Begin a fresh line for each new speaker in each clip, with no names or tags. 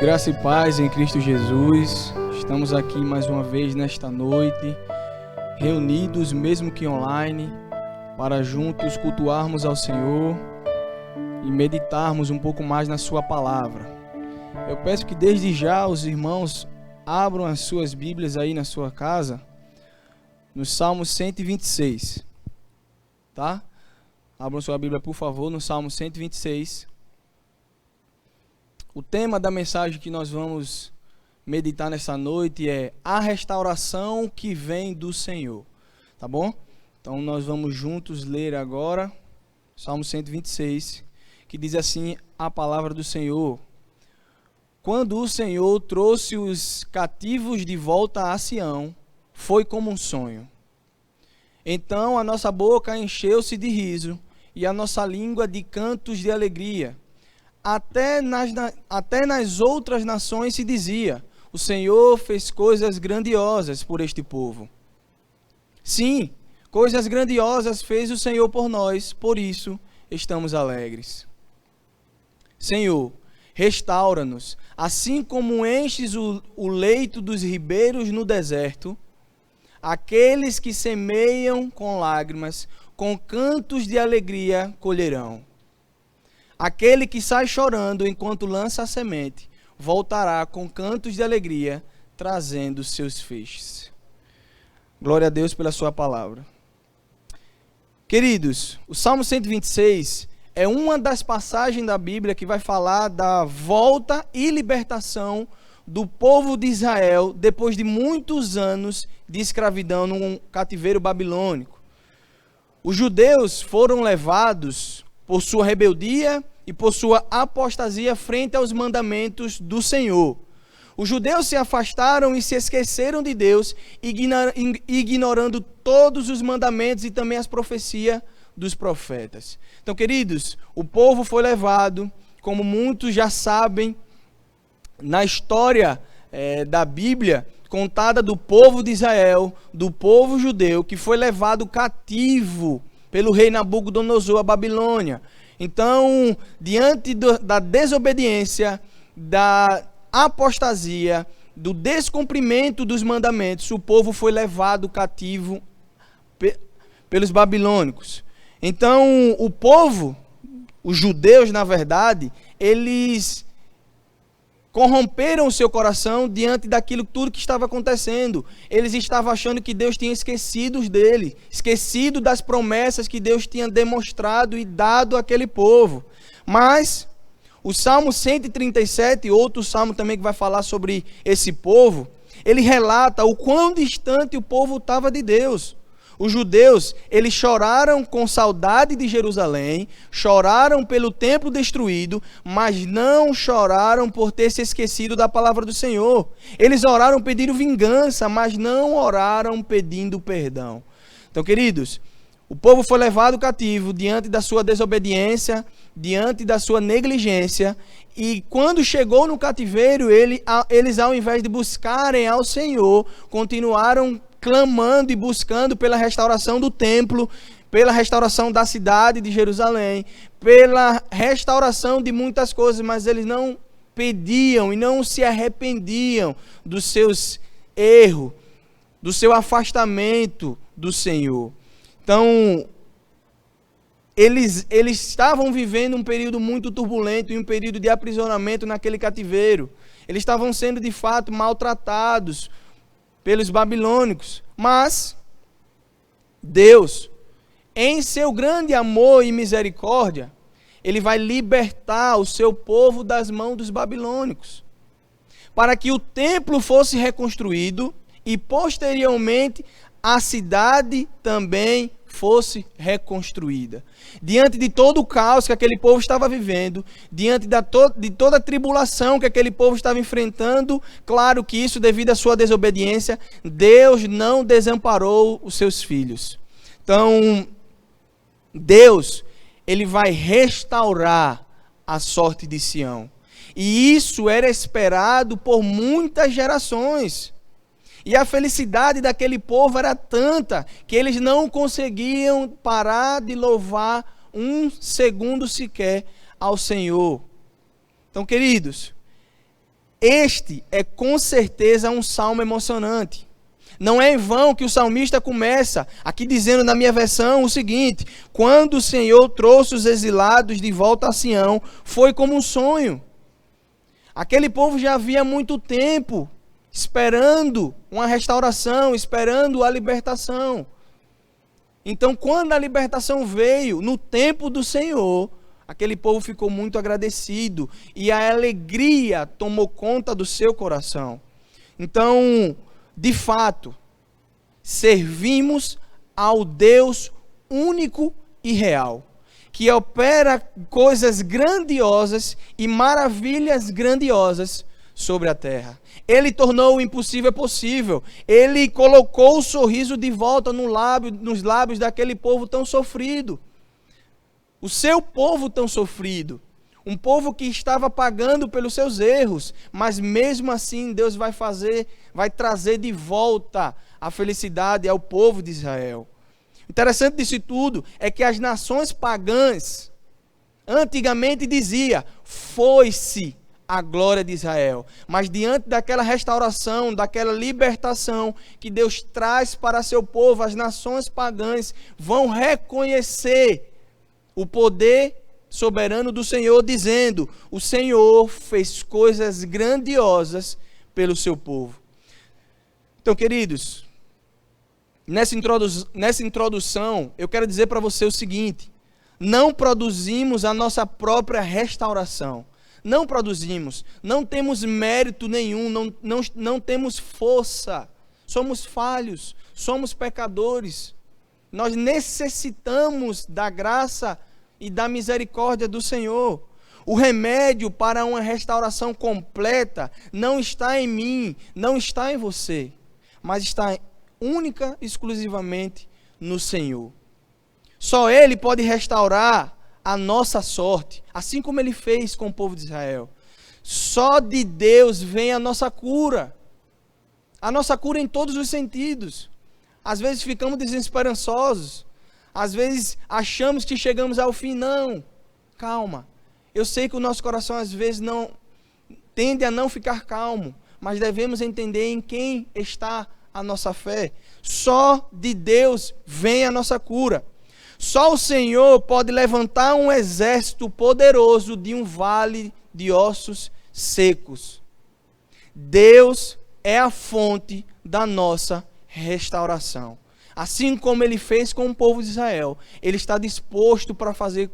Graça e paz em Cristo Jesus. Estamos aqui mais uma vez nesta noite, reunidos mesmo que online, para juntos cultuarmos ao Senhor e meditarmos um pouco mais na sua palavra. Eu peço que desde já os irmãos abram as suas Bíblias aí na sua casa, no Salmo 126, tá? Abram sua Bíblia, por favor, no Salmo 126. O tema da mensagem que nós vamos meditar nessa noite é a restauração que vem do Senhor, tá bom? Então nós vamos juntos ler agora Salmo 126, que diz assim a palavra do Senhor: Quando o Senhor trouxe os cativos de volta a Sião, foi como um sonho. Então a nossa boca encheu-se de riso e a nossa língua de cantos de alegria. Até nas outras nações se dizia: o Senhor fez coisas grandiosas por este povo. Sim, coisas grandiosas fez o Senhor por nós, por isso estamos alegres. Senhor, restaura-nos, assim como enches o leito dos ribeiros no deserto. Aqueles que semeiam com lágrimas, com cantos de alegria colherão. Aquele que sai chorando enquanto lança a semente, voltará com cantos de alegria, trazendo seus feixes. Glória a Deus pela sua palavra. Queridos, o Salmo 126 é uma das passagens da Bíblia que vai falar da volta e libertação do povo de Israel depois de muitos anos de escravidão num cativeiro babilônico. Os judeus foram levados por sua rebeldia e por sua apostasia frente aos mandamentos do Senhor. Os judeus se afastaram e se esqueceram de Deus, ignorando todos os mandamentos e também as profecias dos profetas. Então, queridos, o povo foi levado, como muitos já sabem, na história da Bíblia, contada do povo de Israel, do povo judeu, que foi levado cativo pelo rei Nabucodonosor à Babilônia. Então, diante da desobediência, da apostasia, do descumprimento dos mandamentos, o povo foi levado cativo pelos babilônicos. Então, o povo, os judeus, na verdade, eles corromperam o seu coração diante daquilo tudo que estava acontecendo. Eles estavam achando que Deus tinha esquecido deles, esquecido das promessas que Deus tinha demonstrado e dado àquele povo. Mas o Salmo 137, outro salmo também que vai falar sobre esse povo, ele relata o quão distante o povo estava de Deus. Os judeus, eles choraram com saudade de Jerusalém, choraram pelo templo destruído, mas não choraram por ter se esquecido da palavra do Senhor. Eles oraram pedindo vingança, mas não oraram pedindo perdão. Então, queridos, o povo foi levado cativo diante da sua desobediência, diante da sua negligência, e quando chegou no cativeiro, eles ao invés de buscarem ao Senhor, continuaram clamando e buscando pela restauração do templo, pela restauração da cidade de Jerusalém, pela restauração de muitas coisas, mas eles não pediam e não se arrependiam dos seus erros, do seu afastamento do Senhor. Então, eles estavam vivendo um período muito turbulento e um período de aprisionamento naquele cativeiro. Eles estavam sendo, de fato, maltratados pelos babilônicos, mas Deus, em seu grande amor e misericórdia, Ele vai libertar o seu povo das mãos dos babilônicos, para que o templo fosse reconstruído e posteriormente a cidade também fosse reconstruída. Diante de todo o caos que aquele povo estava vivendo, diante de toda a tribulação que aquele povo estava enfrentando, claro que isso devido à sua desobediência, Deus não desamparou os seus filhos. Então, Deus, Ele vai restaurar a sorte de Sião. E isso era esperado por muitas gerações. E a felicidade daquele povo era tanta que eles não conseguiam parar de louvar um segundo sequer ao Senhor. Então, queridos, Este é com certeza um salmo emocionante. Não é em vão que o salmista começa aqui dizendo na minha versão o seguinte: quando o Senhor trouxe os exilados de volta a Sião, foi como um sonho. Aquele povo já havia muito tempo esperando uma restauração, esperando a libertação. Então, quando a libertação veio no tempo do Senhor, aquele povo ficou muito agradecido e a alegria tomou conta do seu coração. Então, de fato, servimos ao Deus único e real, que opera coisas grandiosas e maravilhas grandiosas sobre a terra. Ele tornou o impossível possível. Ele colocou o sorriso de volta nos lábios daquele povo tão sofrido. O seu povo tão sofrido. Um povo que estava pagando pelos seus erros, mas mesmo assim Deus vai trazer de volta a felicidade ao povo de Israel. Interessante disso tudo é que as nações pagãs antigamente dizia: foi-se a glória de Israel. Mas diante daquela restauração, daquela libertação que Deus traz para seu povo, as nações pagãs vão reconhecer o poder soberano do Senhor, dizendo: o Senhor fez coisas grandiosas pelo seu povo. Então, queridos, nessa introdução, eu quero dizer para você o seguinte: não produzimos a nossa própria restauração. Não produzimos, não temos mérito nenhum, não temos força. Somos falhos, somos pecadores. Nós necessitamos da graça e da misericórdia do Senhor. O remédio para uma restauração completa não está em mim, não está em você, mas está única e exclusivamente no Senhor. Só Ele pode restaurar a nossa sorte, assim como Ele fez com o povo de Israel. Só de Deus vem a nossa cura em todos os sentidos. Às vezes ficamos desesperançosos, às vezes achamos que chegamos ao fim. Não, calma. Eu sei que o nosso coração às vezes tende a não ficar calmo, mas devemos entender em quem está a nossa fé. Só de Deus vem a nossa cura. Só o Senhor pode levantar um exército poderoso de um vale de ossos secos. Deus é a fonte da nossa restauração. Assim como Ele fez com o povo de Israel, Ele está disposto para fazer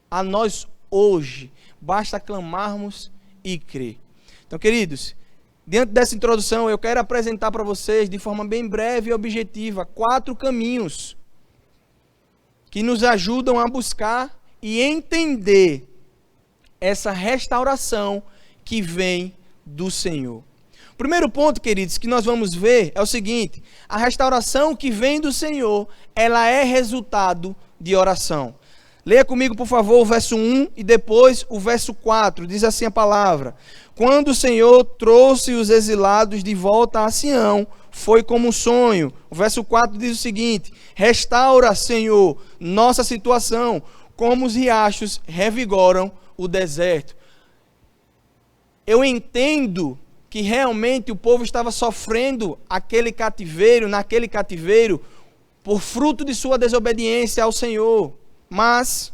a nós hoje. Basta clamarmos e crer. Então, queridos, diante dessa introdução, eu quero apresentar para vocês, de forma bem breve e objetiva, 4 caminhos que nos ajudam a buscar e entender essa restauração que vem do Senhor. O primeiro ponto, queridos, que nós vamos ver é o seguinte: a restauração que vem do Senhor, ela é resultado de oração. Leia comigo, por favor, o verso 1 e depois o verso 4. Diz assim a palavra: quando o Senhor trouxe os exilados de volta a Sião, foi como um sonho. O verso 4 diz o seguinte: restaura, Senhor, nossa situação, como os riachos revigoram o deserto. Eu entendo que realmente o povo estava sofrendo naquele cativeiro, por fruto de sua desobediência ao Senhor. Mas,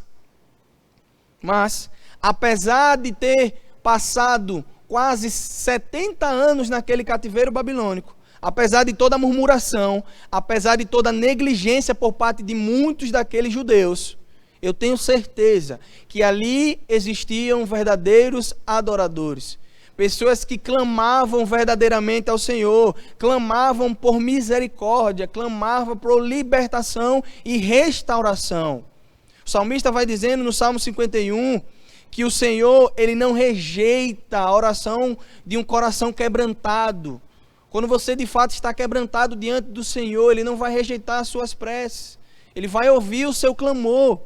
apesar de ter passado quase 70 anos naquele cativeiro babilônico, apesar de toda a murmuração, apesar de toda a negligência por parte de muitos daqueles judeus, eu tenho certeza que ali existiam verdadeiros adoradores. Pessoas que clamavam verdadeiramente ao Senhor, clamavam por misericórdia, clamavam por libertação e restauração. O salmista vai dizendo no Salmo 51 que o Senhor, Ele não rejeita a oração de um coração quebrantado. Quando você de fato está quebrantado diante do Senhor, Ele não vai rejeitar as suas preces. Ele vai ouvir o seu clamor.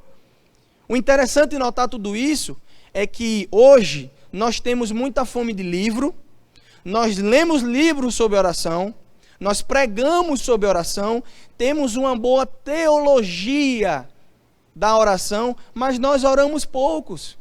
O interessante de notar tudo isso é que hoje nós temos muita fome de livro, nós lemos livros sobre oração, nós pregamos sobre oração, temos uma boa teologia da oração, mas nós oramos poucos.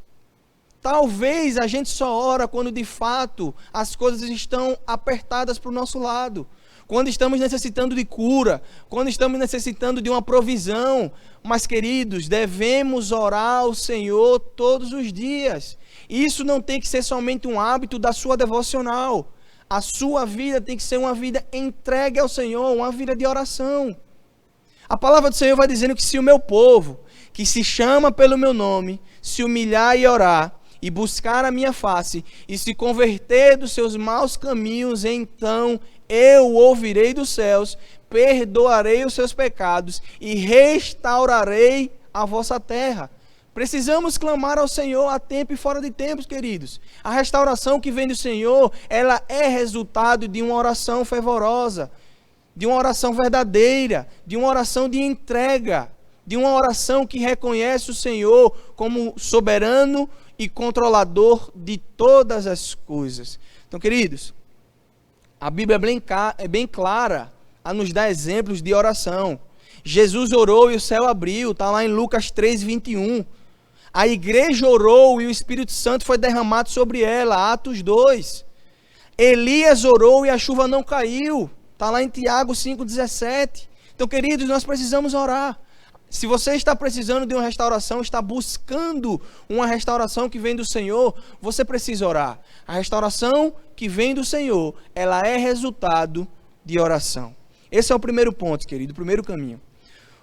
Talvez a gente só ora quando de fato as coisas estão apertadas para o nosso lado. Quando estamos necessitando de cura, quando estamos necessitando de uma provisão. Mas, queridos, devemos orar ao Senhor todos os dias. Isso não tem que ser somente um hábito da sua devocional. A sua vida tem que ser uma vida entregue ao Senhor, uma vida de oração. A palavra do Senhor vai dizendo que se o meu povo, que se chama pelo meu nome, se humilhar e orar, e buscar a minha face, e se converter dos seus maus caminhos, então eu ouvirei dos céus, perdoarei os seus pecados e restaurarei a vossa terra. Precisamos clamar ao Senhor a tempo e fora de tempos, queridos. A restauração que vem do Senhor, ela é resultado de uma oração fervorosa, de uma oração verdadeira, de uma oração de entrega, de uma oração que reconhece o Senhor como soberano e controlador de todas as coisas. Então, queridos, a Bíblia é bem clara a nos dar exemplos de oração. Jesus orou e o céu abriu, está lá em Lucas 3:21. A igreja orou e o Espírito Santo foi derramado sobre ela, Atos 2. Elias orou e a chuva não caiu, está lá em Tiago 5:17. Então, queridos, nós precisamos orar. Se você está precisando de uma restauração, está buscando uma restauração que vem do Senhor, você precisa orar. A restauração que vem do Senhor, ela é resultado de oração. Esse é o primeiro ponto, querido, o primeiro caminho.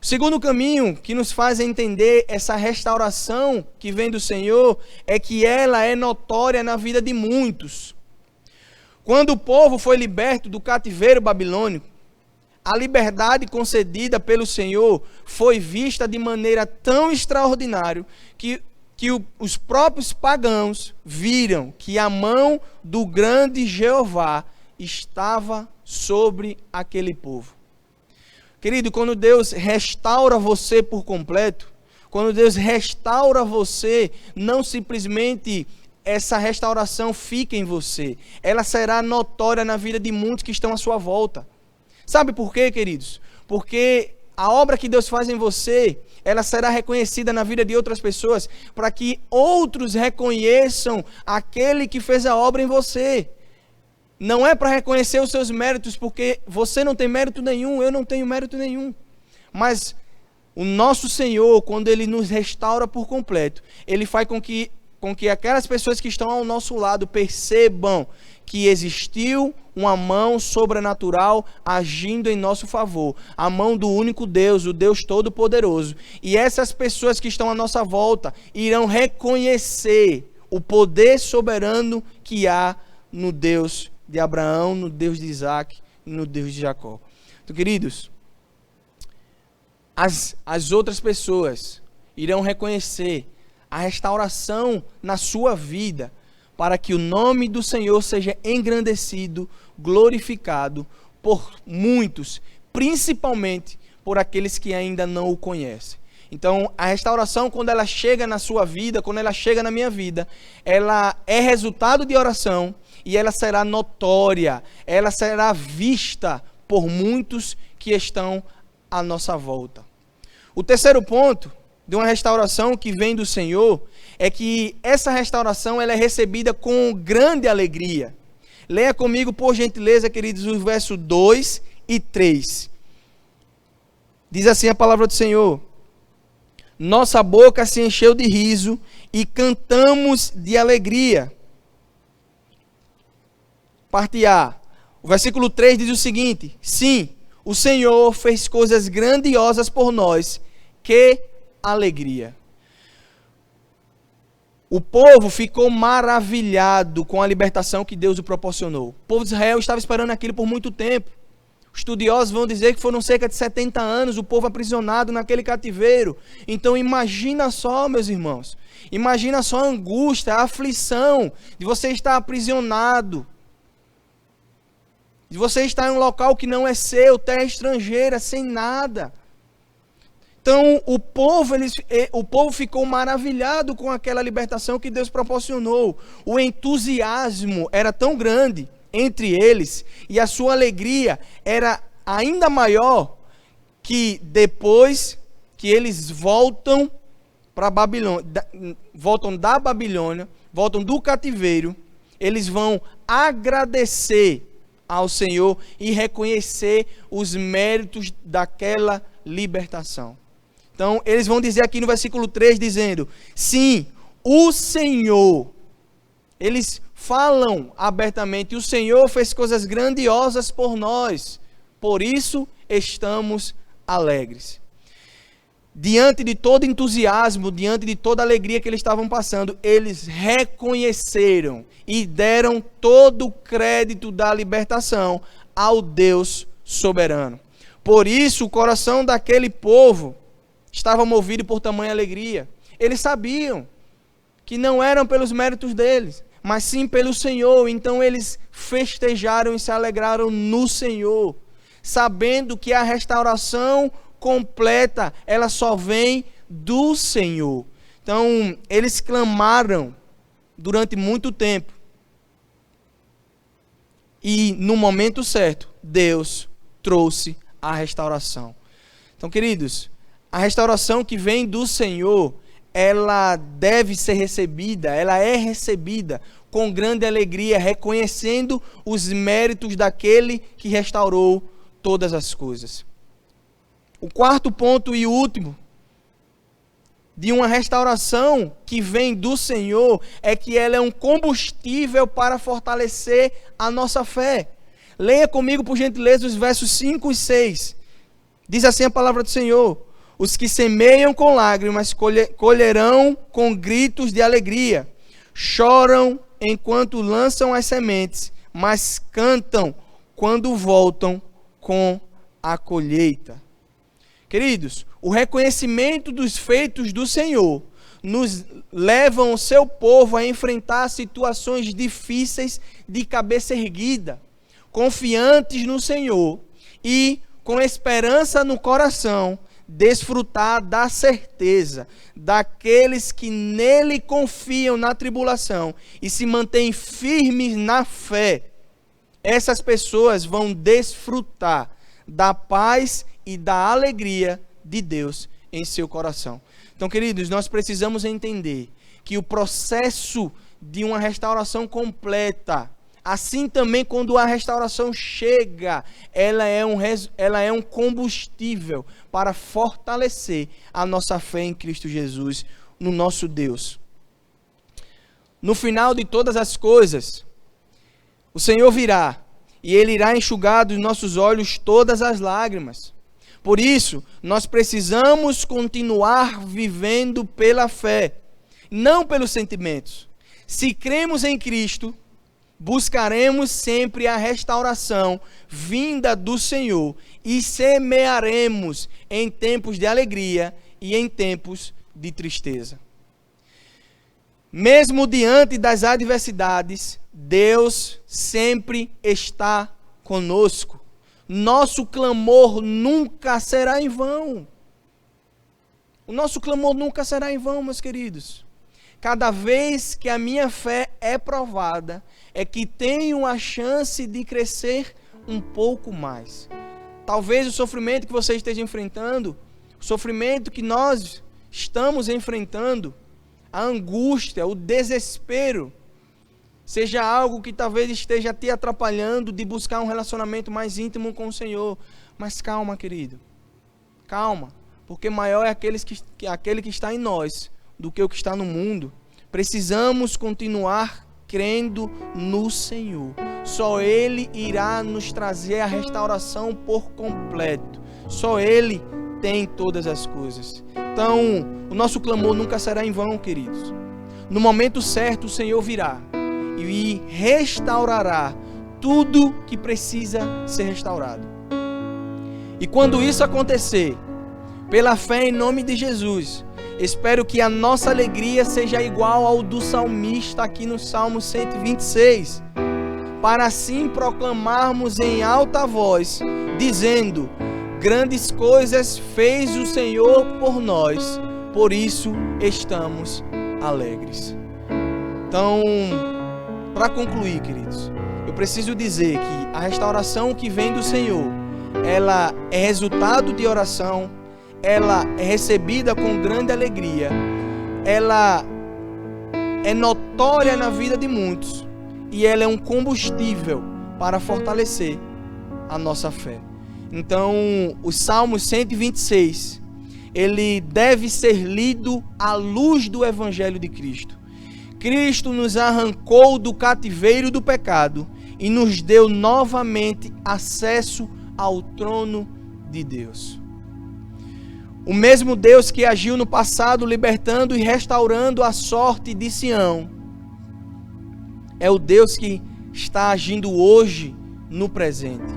O segundo caminho que nos faz entender essa restauração que vem do Senhor é que ela é notória na vida de muitos. Quando o povo foi liberto do cativeiro babilônico, a liberdade concedida pelo Senhor foi vista de maneira tão extraordinária que os próprios pagãos viram que a mão do grande Jeová estava sobre aquele povo. Querido, quando Deus restaura você por completo, quando Deus restaura você, não simplesmente essa restauração fica em você, ela será notória na vida de muitos que estão à sua volta. Sabe por quê, queridos? Porque a obra que Deus faz em você, ela será reconhecida na vida de outras pessoas, para que outros reconheçam aquele que fez a obra em você. Não é para reconhecer os seus méritos, porque você não tem mérito nenhum, eu não tenho mérito nenhum. Mas o nosso Senhor, quando Ele nos restaura por completo, Ele faz com que aquelas pessoas que estão ao nosso lado percebam que existiu uma mão sobrenatural agindo em nosso favor, a mão do único Deus, o Deus Todo-Poderoso. E essas pessoas que estão à nossa volta irão reconhecer o poder soberano que há no Deus de Abraão, no Deus de Isaac e no Deus de Jacó. Então, queridos, as outras pessoas irão reconhecer a restauração na sua vida, para que o nome do Senhor seja engrandecido, glorificado por muitos, principalmente por aqueles que ainda não o conhecem. Então, a restauração, quando ela chega na sua vida, quando ela chega na minha vida, ela é resultado de oração e ela será notória, ela será vista por muitos que estão à nossa volta. O terceiro ponto de uma restauração que vem do Senhor é que essa restauração ela é recebida com grande alegria. Leia comigo, por gentileza, queridos, os versos 2 e 3. Diz assim a palavra do Senhor: nossa boca se encheu de riso e cantamos de alegria. Parte A. O versículo 3 diz o seguinte: sim, o Senhor fez coisas grandiosas por nós. Que alegria! O povo ficou maravilhado com a libertação que Deus o proporcionou. O povo de Israel estava esperando aquilo por muito tempo. Os estudiosos vão dizer que foram cerca de 70 anos o povo aprisionado naquele cativeiro. Então imagina só, meus irmãos, imagina só a angústia, a aflição de você estar aprisionado, de você estar em um local que não é seu, terra estrangeira, sem nada. Então o povo ficou maravilhado com aquela libertação que Deus proporcionou. O entusiasmo era tão grande entre eles e a sua alegria era ainda maior, que depois que eles voltam para Babilônia, voltam da Babilônia, voltam do cativeiro, eles vão agradecer ao Senhor e reconhecer os méritos daquela libertação. Então, eles vão dizer aqui no versículo 3, dizendo: sim, o Senhor, eles falam abertamente, o Senhor fez coisas grandiosas por nós, por isso estamos alegres. Diante de todo entusiasmo, diante de toda alegria que eles estavam passando, eles reconheceram e deram todo o crédito da libertação ao Deus soberano. Por isso, o coração daquele povo estava movido por tamanha alegria. Eles sabiam que não eram pelos méritos deles, mas sim pelo Senhor. Então eles festejaram e se alegraram no Senhor, sabendo que a restauração completa, ela só vem do Senhor. Então, eles clamaram durante muito tempo. E no momento certo, Deus trouxe a restauração. Então, queridos, a restauração que vem do Senhor, ela deve ser recebida, ela é recebida com grande alegria, reconhecendo os méritos daquele que restaurou todas as coisas. O quarto ponto e último de uma restauração que vem do Senhor é que ela é um combustível para fortalecer a nossa fé. Leia comigo, por gentileza, os versos 5 e 6. Diz assim a palavra do Senhor: os que semeiam com lágrimas colherão com gritos de alegria. Choram enquanto lançam as sementes, mas cantam quando voltam com a colheita. Queridos, o reconhecimento dos feitos do Senhor nos levam o seu povo a enfrentar situações difíceis de cabeça erguida, confiantes no Senhor e com esperança no coração, desfrutar da certeza daqueles que nele confiam na tribulação e se mantêm firmes na fé. Essas pessoas vão desfrutar da paz e da alegria de Deus em seu coração. Então, queridos, nós precisamos entender que o processo de uma restauração completa, assim também quando a restauração chega, ela é um combustível para fortalecer a nossa fé em Cristo Jesus, no nosso Deus. No final de todas as coisas, o Senhor virá e Ele irá enxugar dos nossos olhos todas as lágrimas. Por isso, nós precisamos continuar vivendo pela fé, não pelos sentimentos. Se cremos em Cristo, buscaremos sempre a restauração vinda do Senhor e semearemos em tempos de alegria e em tempos de tristeza. Mesmo diante das adversidades, Deus sempre está conosco. Nosso clamor nunca será em vão. O nosso clamor nunca será em vão, meus queridos. Cada vez que a minha fé é provada, é que tenho a chance de crescer um pouco mais. Talvez o sofrimento que você esteja enfrentando, o sofrimento que nós estamos enfrentando, a angústia, o desespero, seja algo que talvez esteja te atrapalhando de buscar um relacionamento mais íntimo com o Senhor. Mas calma, querido. Calma. Porque maior é aquele que está em nós do que o que está no mundo. Precisamos continuar crendo no Senhor. Só Ele irá nos trazer a restauração por completo. Só Ele tem todas as coisas. Então, o nosso clamor nunca será em vão, queridos. No momento certo, o Senhor virá e restaurará tudo que precisa ser restaurado. E quando isso acontecer, pela fé em nome de Jesus, espero que a nossa alegria seja igual ao do salmista aqui no Salmo 126, para assim proclamarmos em alta voz, dizendo: grandes coisas fez o Senhor por nós, por isso estamos alegres. Então, para concluir, queridos, eu preciso dizer que a restauração que vem do Senhor, ela é resultado de oração, ela é recebida com grande alegria, ela é notória na vida de muitos e ela é um combustível para fortalecer a nossa fé. Então, o Salmo 126, ele deve ser lido à luz do Evangelho de Cristo. Cristo nos arrancou do cativeiro do pecado e nos deu novamente acesso ao trono de Deus. O mesmo Deus que agiu no passado libertando e restaurando a sorte de Sião é o Deus que está agindo hoje no presente.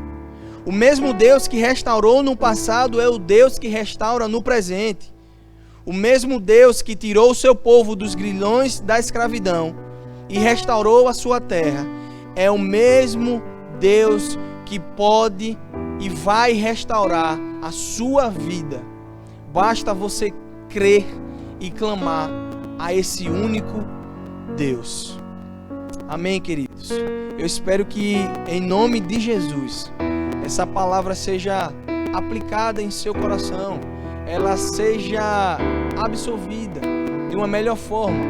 O mesmo Deus que restaurou no passado é o Deus que restaura no presente. O mesmo Deus que tirou o seu povo dos grilhões da escravidão e restaurou a sua terra é o mesmo Deus que pode e vai restaurar a sua vida. Basta você crer e clamar a esse único Deus. Amém, queridos? Eu espero que, em nome de Jesus, essa palavra seja aplicada em seu coração, ela seja absorvida de uma melhor forma,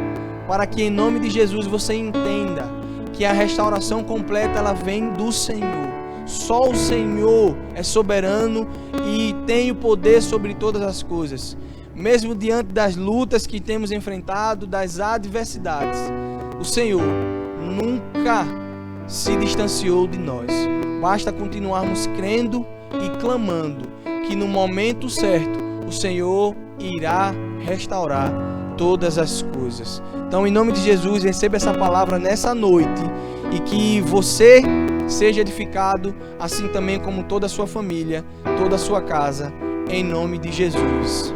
para que, em nome de Jesus, você entenda que a restauração completa ela vem do Senhor. Só o Senhor é soberano e tem o poder sobre todas as coisas. Mesmo diante das lutas que temos enfrentado, das adversidades, o Senhor nunca se distanciou de nós. Basta continuarmos crendo e clamando que no momento certo o Senhor irá restaurar todas as coisas. Então, em nome de Jesus, receba essa palavra nessa noite e que você seja edificado, assim também como toda a sua família, toda a sua casa, em nome de Jesus.